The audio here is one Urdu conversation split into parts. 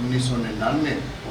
1999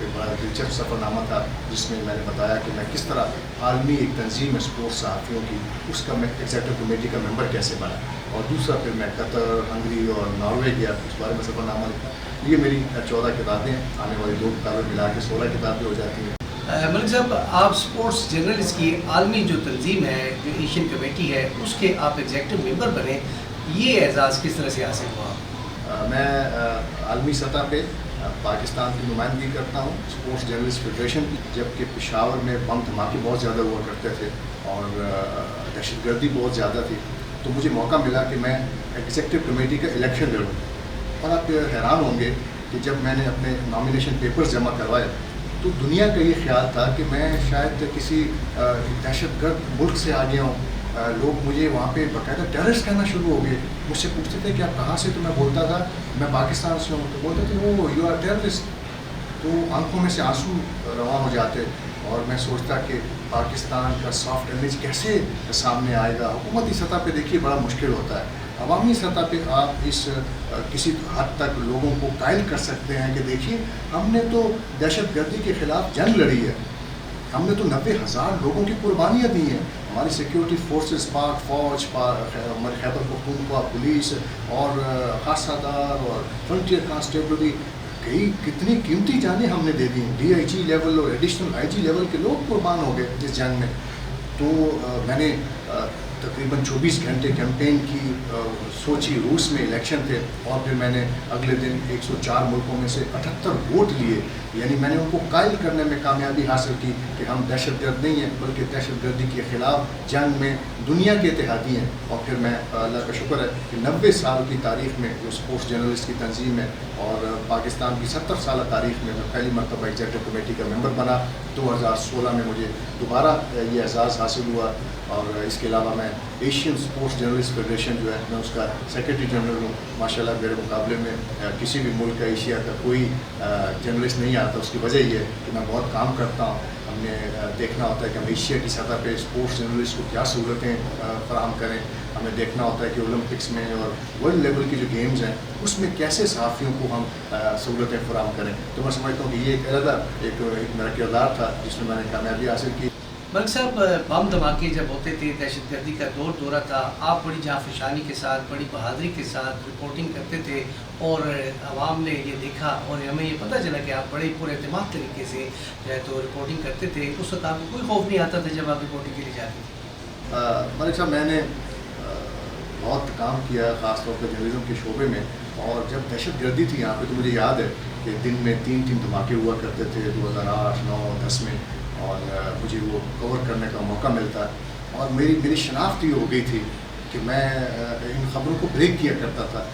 ایک بڑا دلچسپ سفرنامہ تھا جس میں میں نے بتایا کہ میں کس طرح عالمی ایک تنظیم ہے اسپورٹس صحافیوں کی، اس کا میں ایگزیکٹو کمیٹی کا ممبر کیسے بنا، اور دوسرا پھر میں قطر، ہنگری اور ناروے گیا، اس بارے میں سفرنامہ لکھا. یہ میری 14 کتابیں ہیں، آنے والی 2 کتابیں ملا کے 16 کتابیں ہو جاتی ہیں. ملک صاحب، آپ اسپورٹس جرنلسٹ کی عالمی جو تنظیم ہے، جو ایشین کمیٹی ہے، اس کے آپ ایگزیکٹو ممبر بنے، یہ اعزاز کس طرح سے حاصل ہوا؟ میں عالمی سطح پہ پاکستان کی نمائندگی کرتا ہوں اسپورٹس جرنلسٹ فیڈریشن کی، جبکہ پشاور میں بم دھماکے بہت زیادہ ہوا کرتے تھے اور دہشت گردی بہت زیادہ تھی، تو مجھے موقع ملا کہ میں ایگزیکٹو کمیٹی کا الیکشن لڑوں. اور آپ حیران ہوں گے کہ جب میں نے اپنے نامینیشن پیپرز جمع کروائے تو دنیا کا یہ خیال تھا کہ میں شاید کسی دہشت گرد ملک سے آ گیا ہوں. لوگ مجھے وہاں پہ باقاعدہ ٹیررسٹ کہنا شروع ہو گئے، مجھ سے پوچھتے تھے کہ آپ کہاں سے، تو میں بولتا تھا میں پاکستان سے ہوں، تو بولتے تھے او یو آر ٹیررسٹ. تو آنکھوں میں سے آنسو رواں ہو جاتے اور میں سوچتا کہ پاکستان کا سافٹ امیج کیسے سامنے آئے گا. حکومتی سطح پہ دیکھیے بڑا مشکل ہوتا ہے، عوامی سطح پہ آپ اس کسی حد تک لوگوں کو قائل کر سکتے ہیں کہ دیکھیے ہم نے تو دہشت گردی کے خلاف جنگ لڑی ہے، ہم نے تو 90,000 لوگوں کی قربانیاں دی ہیں. ہماری سیکیورٹی فورسز، پاک فوج، ہمارے خیبر پختونخوا پولیس اور خاصہ دار اور فرنٹیئر کانسٹیبلری، کتنی قیمتی جانیں ہم نے دے دی ہیں. DIG لیول اور ایڈیشنل IG لیول کے لوگ قربان ہو گئے اس جنگ میں. تو میں نے تقریباً 24 گھنٹے کیمپین کی، سوچی روس میں الیکشن تھے، اور پھر میں نے اگلے دن 104 ملکوں میں سے 78 ووٹ لیے. یعنی میں نے ان کو قائل کرنے میں کامیابی حاصل کی کہ ہم دہشت گرد نہیں ہیں بلکہ دہشت گردی کے خلاف جنگ میں دنیا کے اتحادی ہیں. اور پھر میں اللہ کا شکر ہے کہ 90 سال کی تاریخ میں جو اسپورٹس جرنلسٹ کی تنظیم ہے اور پاکستان کی 70 سالہ تاریخ میں پہلی مرتبہ ایگزیکٹو کمیٹی کا ممبر بنا. 2016 میں مجھے دوبارہ یہ اعزاز حاصل ہوا. اور اس کے علاوہ میں ایشین اسپورٹس جرنلسٹ فیڈریشن جو ہے میں اس کا سیکرٹری جنرل ہوں. ماشاءاللہ میرے مقابلے میں کسی بھی ملک کا، ایشیا کا کوئی جرنلسٹ نہیں آتا. اس کی وجہ یہ ہے کہ میں بہت کام کرتا ہوں. ہم نے دیکھنا ہوتا ہے کہ ہم ایشیا کی سطح پہ اسپورٹس جرنلسٹ کو کیا سہولتیں فراہم کریں. ہمیں دیکھنا ہوتا ہے کہ اولمپکس میں اور ورلڈ لیول کی جو گیمز ہیں اس میں کیسے صحافیوں کو ہم سہولتیں فراہم کریں. تو میں سمجھتا ہوں کہ یہ ایک علیحدہ ایک میرا کردار تھا جس میں نے کامیابی حاصل کی. ملک صاحب، بم دھماکے جب ہوتے تھے، دہشت گردی کا دورہ تھا، آپ بڑی جانفشانی کے ساتھ، بڑی بہادری کے ساتھ رپورٹنگ کرتے تھے اور عوام نے یہ دیکھا اور ہمیں یہ پتہ چلا کہ آپ بڑے پر اعتماد طریقے سے جو ہے تو رپورٹنگ کرتے تھے. اس وقت آپ کو کوئی خوف نہیں آتا تھا جب آپ رپورٹنگ کے لیے جاتے تھے؟ ملک صاحب، میں نے بہت کام کیا خاص طور پہ جرنلزم کے شعبے میں، اور جب دہشت گردی تھی یہاں پہ تو مجھے یاد ہے کہ دن میں 3 دھماکے ہوا کرتے تھے 2008، 9، 10 میں، اور مجھے وہ کور کرنے کا موقع ملتا. اور میری شناخت یہ ہو گئی تھی کہ میں ان خبروں کو بریک کیا کرتا تھا.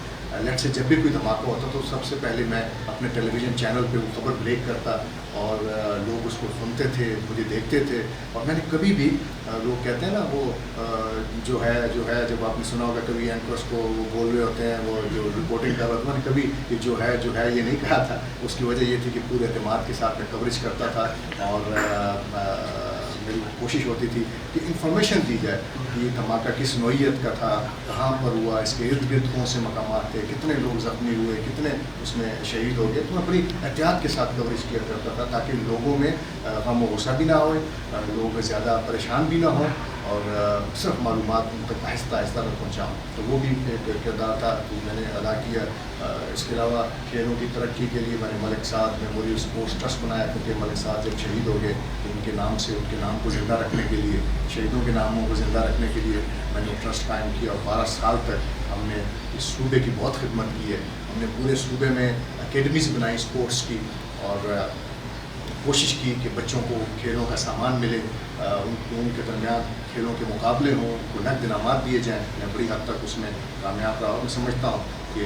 لیٹ سے جب بھی کوئی دھماکہ ہوتا تو سب سے پہلے میں اپنے ٹیلی ویژن چینل پہ وہ خبر بریک کرتا اور لوگ اس کو سنتے تھے، مجھے دیکھتے تھے. اور میں نے کبھی بھی، لوگ کہتے ہیں نا وہ جو ہے جب آپ نے سنا ہوگا کبھی اینکرس کو وہ بول رہے ہوتے ہیں، وہ جو رپورٹنگ کر رہا تھا، میں نے کبھی کہ جو ہے یہ نہیں کہا تھا. اس کی وجہ یہ تھی کہ پورے اعتماد کے ساتھ میں کوریج کرتا تھا اور میری کوشش ہوتی تھی کہ انفارمیشن دی جائے کہ یہ دھماکہ کس نوعیت کا تھا، کہاں پر ہوا، اس کے ارد گرد کون سے مقامات تھے، کتنے لوگ زخمی ہوئے، کتنے اس میں شہید ہو گئے. تو میں بڑی احتیاط کے ساتھ کوریج کیا کرتا تھا تاکہ لوگوں میں غم و غصہ بھی نہ ہوئے، لوگ زیادہ پریشان بھی نہ ہوں، اور صرف معلومات ان تک آہستہ آہستہ میں پہنچاؤں. تو وہ بھی ایک کردار تھا جو میں نے ادا کیا. اس کے علاوہ کھیلوں کی ترقی کے لیے میں نے ملک سعد میموریل اسپورٹس ٹرسٹ بنایا، کیونکہ ملک سعد جب شہید ہو گئے تو ان کے نام سے ان کے نام کو زندہ رکھنے کے لیے، شہیدوں کے ناموں کو زندہ رکھنے کے لیے میں نے ٹرسٹ قائم کیا. اور 12 سال تک ہم نے اس صوبے کی بہت خدمت کی ہے. ہم نے پورے صوبے میں اکیڈمیز بنائی اسپورٹس کی، اور کوشش کی کہ بچوں کو کھیلوں کا سامان ملے، ان کے درمیان کھیلوں کے مقابلے ہوں، ان کو نقد انعامات دیے جائیں. میں بڑی حد تک اس میں کامیاب رہا. اور میں سمجھتا ہوں کہ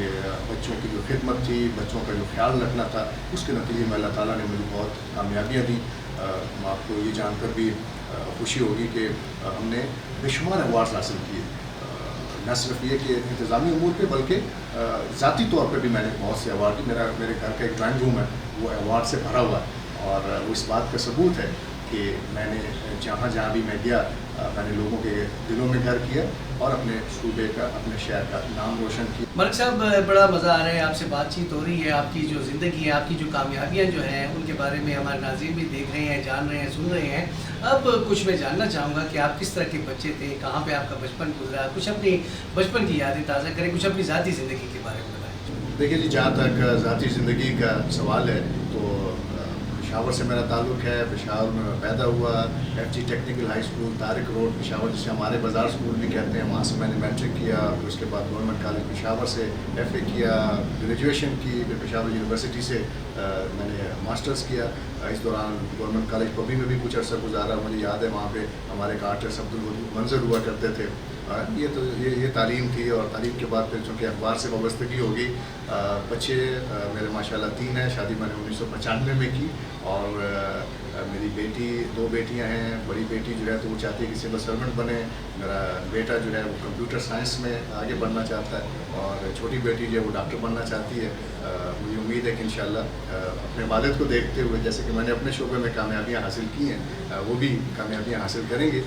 بچوں کی جو خدمت تھی، بچوں کا جو خیال رکھنا تھا، اس کے نتیجے میں اللہ تعالیٰ نے مجھے بہت کامیابیاں دیں. آپ کو یہ جان کر بھی خوشی ہوگی کہ ہم نے بے شمار ایوارڈز حاصل کیے، نہ صرف یہ کہ انتظامی امور پہ بلکہ ذاتی طور پہ بھی میں نے بہت سے ایوارڈ دی. میرے گھر کا ایک ڈرائنگ روم ہے وہ ایوارڈ سے بھرا ہوا ہے، اور وہ اس بات کا ثبوت ہے کہ میں نے جہاں بھی میں گیا میں نے لوگوں کے دلوں میں گھر کیا اور اپنے صوبے کا اپنے شہر کا نام روشن کیا۔ ملک صاحب بڑا مزہ آ رہا ہے، آپ سے بات چیت ہو رہی ہے، آپ کی جو زندگی ہے، آپ کی جو کامیابیاں جو ہیں ان کے بارے میں ہمارے ناظرین بھی دیکھ رہے ہیں، جان رہے ہیں، سن رہے ہیں۔ اب کچھ میں جاننا چاہوں گا کہ آپ کس طرح کے بچے تھے، کہاں پہ آپ کا بچپن گزرا، کچھ اپنی بچپن کی یادیں تازہ کریں، کچھ اپنی ذاتی زندگی کے بارے میں بتائیں۔ دیکھیے جی، جہاں تک ذاتی زندگی کا سوال ہے تو پشاور سے میرا تعلق ہے۔ پشاور میں پیدا ہوا، F G technical high school Tariq road Peshawar, جسے ہمارے بازار اسکول بھی کہتے ہیں، وہاں سے میں نے میٹرک کیا، پھر اس کے بعد گورنمنٹ کالج پشاور سے ایف اے کیا، گریجویشن کی، پھر پشاور یونیورسٹی سے میں نے ماسٹرز کیا۔ اس دوران گورنمنٹ کالج پبی میں بھی کچھ عرصہ گزارا، مجھے یاد ہے وہاں پہ ہمارے ایک آرٹسٹ عبدالمنظر ہوا کرتے تھے۔ یہ تعلیم تھی، اور تعلیم کے بعد پھر چونکہ اخبار سے وابستگی ہوگی، بچے میرے ماشاءاللہ 3 ہیں، شادی میں نے 1995 میں کی، اور میری بیٹی 2 بیٹیاں ہیں۔ بڑی بیٹی جو ہے تو وہ چاہتی ہے کہ سول سرونٹ بنے، میرا بیٹا جو ہے وہ کمپیوٹر سائنس میں آگے بڑھنا چاہتا ہے، اور چھوٹی بیٹی جو ہے وہ ڈاکٹر بننا چاہتی ہے۔ مجھے امید ہے کہ انشاءاللہ اپنے والد کو دیکھتے ہوئے، جیسے کہ میں نے اپنے شعبے میں کامیابیاں حاصل کی ہیں، وہ بھی کامیابیاں حاصل کریں گے۔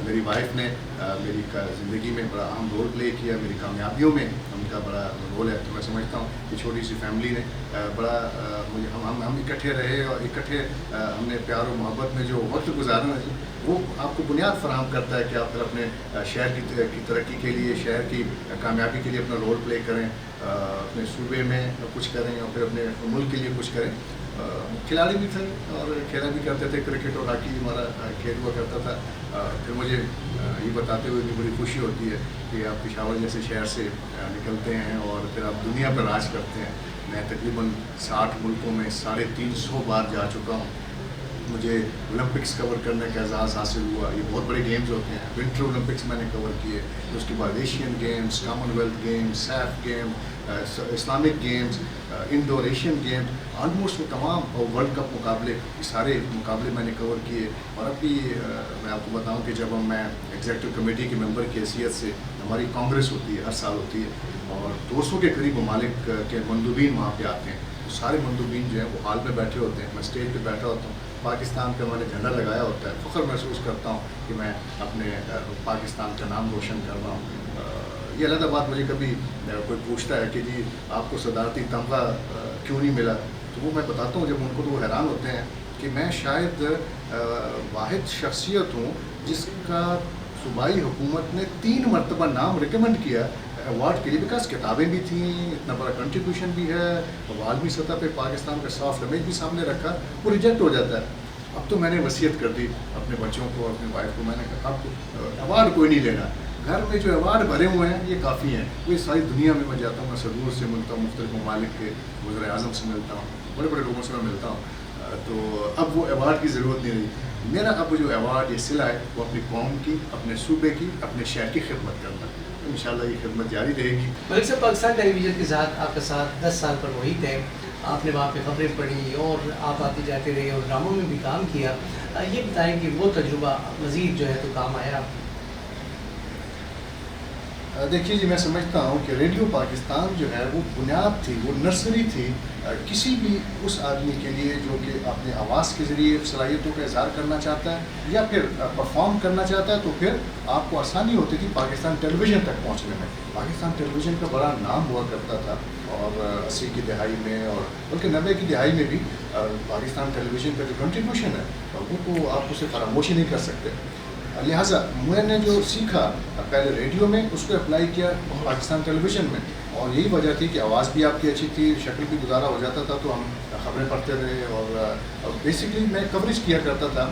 میری وائف نے میری زندگی میں بڑا اہم رول پلے کیا، میری کامیابیوں میں ان کا بڑا رول ہے۔ تو میں سمجھتا ہوں کہ چھوٹی سی فیملی نے بڑا مجھے ہم اکٹھے رہے، اور اکٹھے ہم نے پیار و محبت میں جو وقت گزارنا ہے وہ آپ کو بنیاد فراہم کرتا ہے کہ آپ پھر اپنے شہر کی ترقی کے لیے، شہر کی کامیابی کے لیے اپنا رول پلے کریں، اپنے صوبے میں کچھ کریں، اور پھر اپنے ملک کے لیے کچھ کریں۔ کھلاڑی بھی تھے اور کھیلا بھی کرتے تھے، کرکٹ اور ہاکی ہمارا کھیل ہوا کرتا تھا۔ پھر مجھے یہ بتاتے ہوئے بھی بڑی خوشی ہوتی ہے کہ آپ پشاور جیسے شہر سے نکلتے ہیں اور پھر آپ دنیا پر راج کرتے ہیں۔ میں تقریباً 60 ملکوں میں 350 بار جا چکا ہوں۔ مجھے اولمپکس کور کرنے کا اعزاز حاصل ہوا۔ یہ بہت بڑے گیمز ہوتے ہیں، ونٹر اولمپکس میں نے کور کیے، اس کے بعد Asian games, commonwealth games, SAF game, Islamic games, indoor Asian games, almost وہ تمام ورلڈ کپ مقابلے، یہ سارے مقابلے میں نے کور کیے۔ اور اب بھی میں آپ کو بتاؤں کہ جب میں ایگزیکٹو کمیٹی کے ممبر کی حیثیت سے، ہماری کانگریس ہوتی ہے، ہر سال ہوتی ہے، اور 200 کے قریب ممالک کے مندوبین وہاں پہ آتے ہیں، تو سارے مندوبین جو ہیں وہ ہال میں بیٹھے ہوتے ہیں، میں اسٹیج پہ بیٹھا ہوتا ہوں، پاکستان کا میں نے جھنڈا لگایا ہوتا ہے، فخر محسوس کرتا ہوں کہ میں اپنے پاکستان کا نام روشن کر رہا ہوں۔ یہ علیحدہ بات، مجھے کبھی کوئی پوچھتا ہے کہ جی آپ کو صدارتی تمغہ کیوں نہیں ملا، تو وہ میں بتاتا ہوں جب ان کو، تو وہ حیران ہوتے ہیں کہ میں شاید واحد شخصیت ہوں جس کا صوبائی حکومت نے 3 مرتبہ نام ریکمنڈ کیا ایوارڈ کے لیے، بیکاز کتابیں بھی تھیں، اتنا بڑا کنٹریبیوشن بھی ہے، عالمی سطح پہ پاکستان کا سافٹ امیج بھی سامنے رکھا، وہ ریجیکٹ ہو جاتا ہے۔ اب تو میں نے وصیت کر دی اپنے بچوں کو، اپنے وائف کو، میں نے کہا اب ایوارڈ کوئی نہیں لینا، گھر میں جو ایوارڈ بھرے ہوئے ہیں یہ کافی ہیں۔ وہ ساری دنیا میں جاتا ہوں، میں صدور سے ملتا ہوں، مختلف ممالک کے وزراء اعظم سے ملتا ہوں، بڑے بڑے لوگوں سے میں ملتا ہوں، تو اب وہ ایوارڈ کی ضرورت نہیں رہی۔ میرا اب جو ایوارڈ، یہ صلہ ہے، وہ اپنی قوم کی، اپنے صوبے کی، اپنے شہر کی خدمت کرنا ہے۔ انشاءاللہ یہ خدمت جاری رہے گی۔ ملک صاحب، پاکستان ٹیلی ویژن کے ساتھ آپ کا ساتھ 10 سال پر محیط ہے، آپ نے وہاں پہ خبریں پڑھی اور آپ آتے جاتے رہے اور ڈراموں میں بھی کام کیا، یہ بتائیں کہ وہ تجربہ مزید جو ہے تو کام آیا؟ دیکھیے جی، میں سمجھتا ہوں کہ ریڈیو پاکستان جو ہے وہ بنیاد تھی، وہ نرسری تھی کسی بھی اس آدمی کے لیے جو کہ اپنے آواز کے ذریعے صلاحیتوں کا اظہار کرنا چاہتا ہے یا پھر پرفارم کرنا چاہتا ہے، تو پھر آپ کو آسانی ہوتی تھی پاکستان ٹیلی ویژن تک پہنچنے میں۔ پاکستان ٹیلی ویژن کا بڑا نام ہوا کرتا تھا، اور 80 کی دہائی میں اور بلکہ 90 کی دہائی میں بھی پاکستان ٹیلی ویژن کا جو کنٹریبیوشن ہے وہ تو آپ اسے فراموش ہی نہیں کر سکتے۔ لہٰذا میں نے جو سیکھا پہلے ریڈیو میں، اس کو اپلائی کیا پاکستان ٹیلی ویژن میں، اور یہی وجہ تھی کہ آواز بھی آپ کی اچھی تھی، شکل بھی گزارا ہو جاتا تھا، تو ہم خبریں پڑھتے رہے، اور بیسکلی میں کوریج کیا کرتا تھا،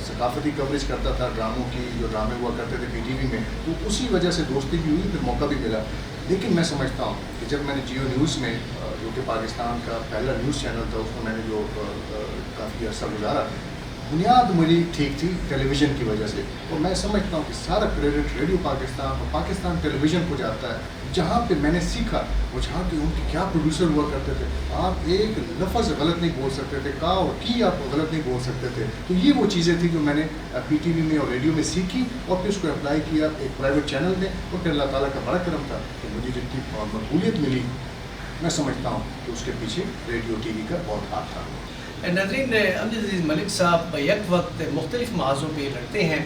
ثقافتی کوریج کرتا تھا، ڈراموں کی، جو ڈرامے ہوا کرتے تھے پی ٹی وی میں، تو اسی وجہ سے دوستی بھی ہوئی، پھر موقع بھی ملا۔ لیکن میں سمجھتا ہوں کہ جب میں نے جیو نیوز میں، جو کہ پاکستان کا پہلا نیوز چینل تھا، اس میں میں نے جو کافی عرصہ گزارا، بنیاد میری ٹھیک تھی ٹیلی ویژن کی وجہ سے، اور میں سمجھتا ہوں کہ سارا کریڈٹ ریڈیو پاکستان اور پاکستان ٹیلی ویژن کو جاتا ہے، جہاں پہ میں نے سیکھا، وہ جہاں کہ ان کے کیا پروڈیوسر ہوا کرتے تھے، آپ ایک لفظ غلط نہیں بول سکتے تھے، کا اور کی آپ غلط نہیں بول سکتے تھے، تو یہ وہ چیزیں تھیں جو میں نے پی ٹی وی میں اور ریڈیو میں سیکھی، اور پھر اس کو اپلائی کیا ایک پرائیویٹ چینل میں، اور پھر اللہ تعالیٰ کا بڑا کرم تھا کہ مجھے جتنی مقبولیت ملی، میں سمجھتا ہوں کہ اس کے پیچھے ریڈیو ٹی وی کا بہت ہاتھ تھا۔ ناظرین، امجد عزیز ملک صاحب یک وقت مختلف محاذوں پہ لڑتے ہیں،